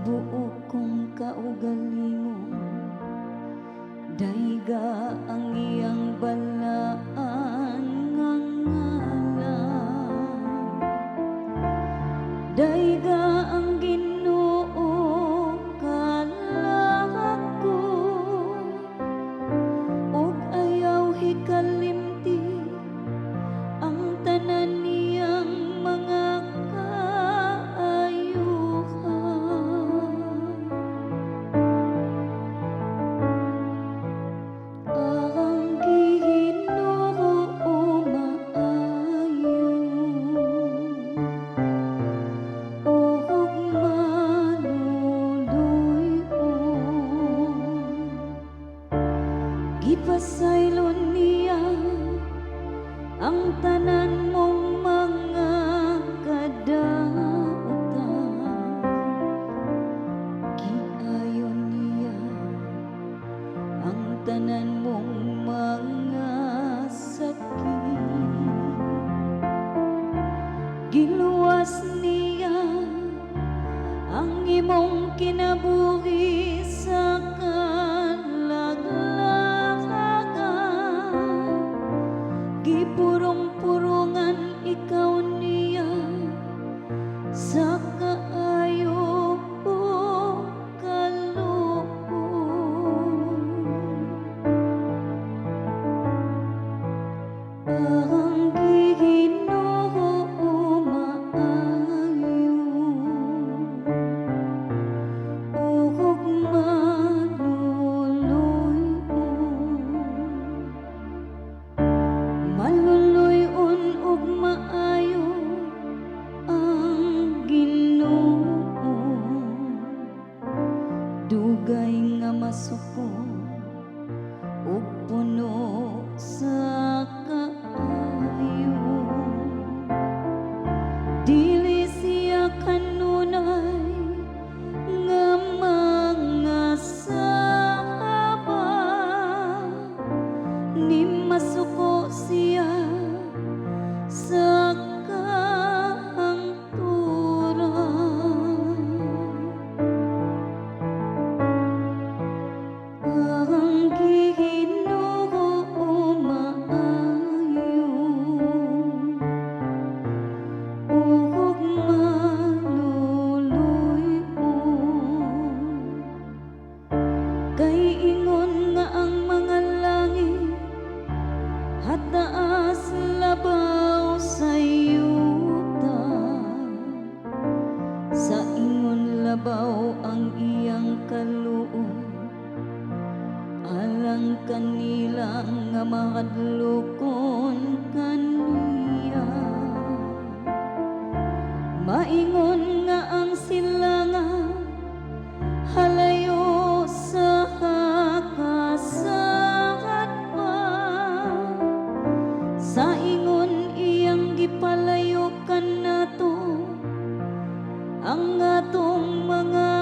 buok kong kaugalingon, dayga ang iyang balaan nga ngalan. Dayga ang Ginoo kalahak ko, ug ayaw hikalimti ang tanan niyang mga gipasaylon niya ang tanan mong mga kadautan. Giayon niya ang tanan mong mga sakit. Giluwas niya ang imong kinabuhi sa gipurong-purongan ikaw niya sa kaayo kaloob. Ang Ginoo maayo ug maluluy-on ug maayo ang Ginoo. Dugay nga masuko ug puno sa kaayo. Dili siya kanunay nga mga saba, ni masuko siya sa kahangturan. Ang Ginoo maayo ug maluluy-on, kay ingon nga ang mga langit hataas labaw sa yuta. Sa ingon labaw ang iyang kaluoy, alang kanilang nga mahadlokon kaniya. Maingon nga ang silangan halayo sa kasahat pa. Sa ingon iyang gipalayo nato ang atong mga